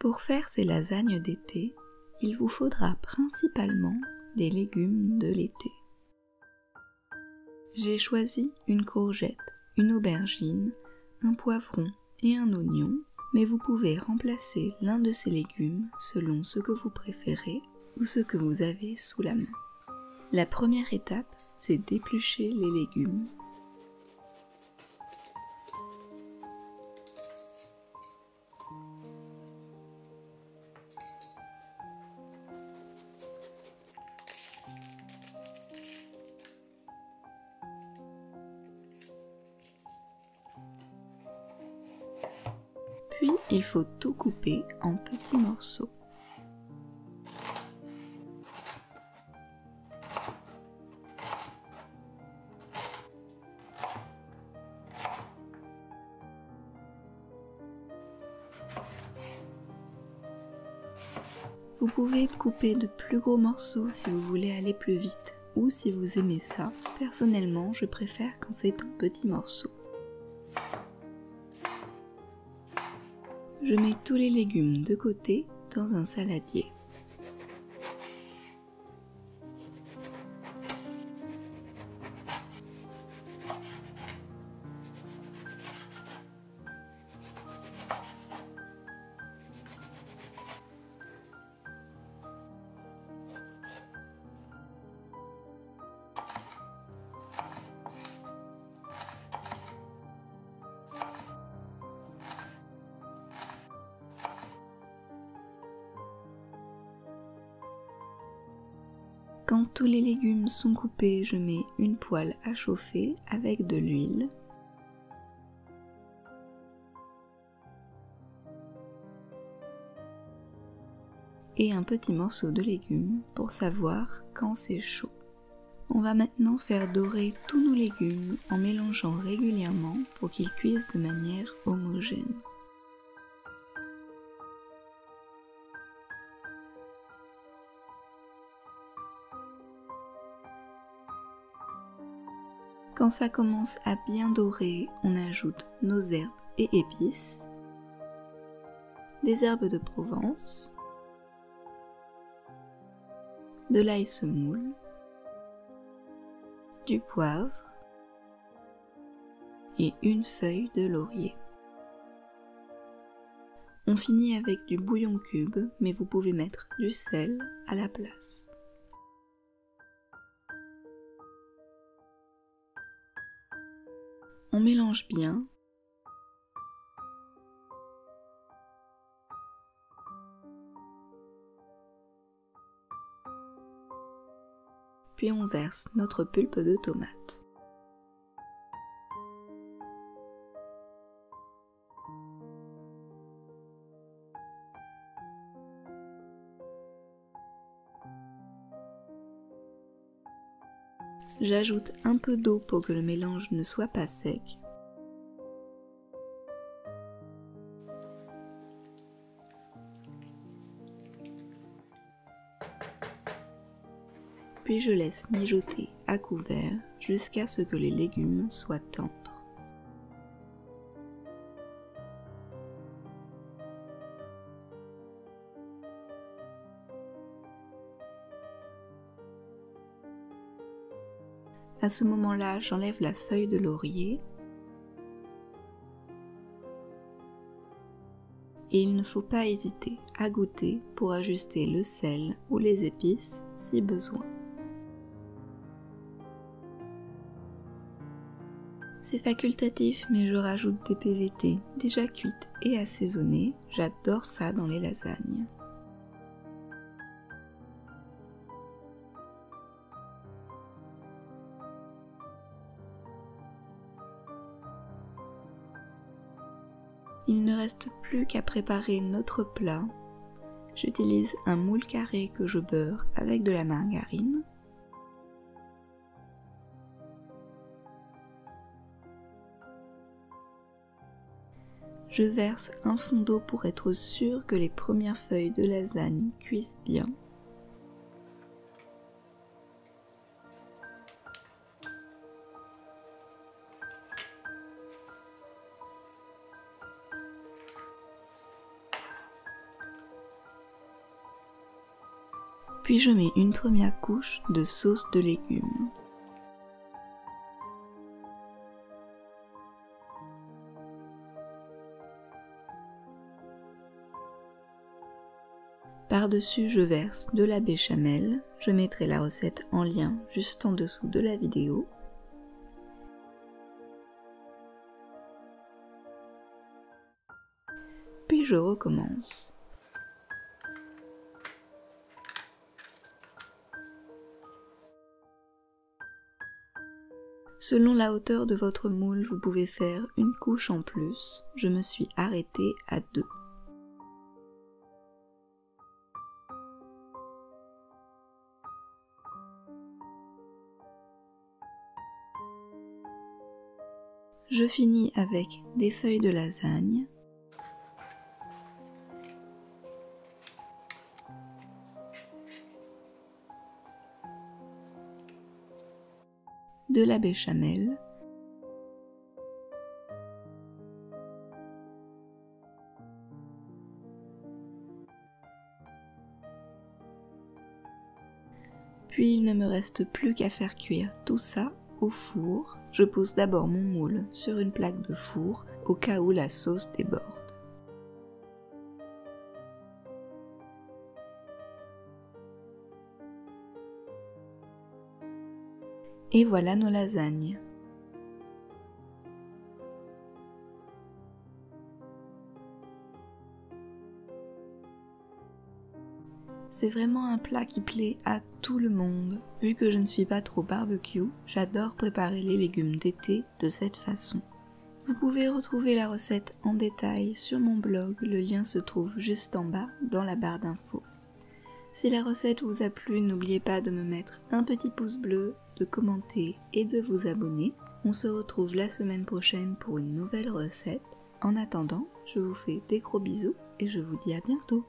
Pour faire ces lasagnes d'été, il vous faudra principalement des légumes de l'été. J'ai choisi une courgette, une aubergine, un poivron et un oignon, mais vous pouvez remplacer l'un de ces légumes selon ce que vous préférez ou ce que vous avez sous la main. La première étape, c'est d'éplucher les légumes. Puis, il faut tout couper en petits morceaux. Vous pouvez couper de plus gros morceaux si vous voulez aller plus vite ou si vous aimez ça. Personnellement, je préfère quand c'est en petits morceaux. Je mets tous les légumes de côté dans un saladier. Quand tous les légumes sont coupés, je mets une poêle à chauffer avec de l'huile. Et un petit morceau de légumes pour savoir quand c'est chaud. On va maintenant faire dorer tous nos légumes en mélangeant régulièrement pour qu'ils cuisent de manière homogène. Quand ça commence à bien dorer, on ajoute nos herbes et épices, des herbes de Provence, de l'ail semoule, du poivre et une feuille de laurier. On finit avec du bouillon cube, mais vous pouvez mettre du sel à la place. On mélange bien. Puis on verse notre pulpe de tomate. J'ajoute un peu d'eau pour que le mélange ne soit pas sec. Puis je laisse mijoter à couvert jusqu'à ce que les légumes soient tendres. À ce moment-là, j'enlève la feuille de laurier et il ne faut pas hésiter à goûter pour ajuster le sel ou les épices si besoin. C'est facultatif, mais je rajoute des PVT déjà cuites et assaisonnées. J'adore ça dans les lasagnes. Il ne reste plus qu'à préparer notre plat. J'utilise un moule carré que je beurre avec de la margarine. Je verse un fond d'eau pour être sûr que les premières feuilles de lasagne cuisent bien. Puis je mets une première couche de sauce de légumes. Par-dessus, je verse de la béchamel. Je mettrai la recette en lien juste en dessous de la vidéo. Puis je recommence. Selon la hauteur de votre moule, vous pouvez faire une couche en plus. Je me suis arrêtée à 2. Je finis avec des feuilles de lasagne, de la béchamel, puis il ne me reste plus qu'à faire cuire tout ça au four. Je pose d'abord mon moule sur une plaque de four au cas où la sauce déborde. Et voilà nos lasagnes. C'est vraiment un plat qui plaît à tout le monde. Vu que je ne suis pas trop barbecue, j'adore préparer les légumes d'été de cette façon. Vous pouvez retrouver la recette en détail sur mon blog, le lien se trouve juste en bas dans la barre d'infos. Si la recette vous a plu, n'oubliez pas de me mettre un petit pouce bleu, de commenter et de vous abonner. On se retrouve la semaine prochaine pour une nouvelle recette. En attendant, je vous fais des gros bisous et je vous dis à bientôt.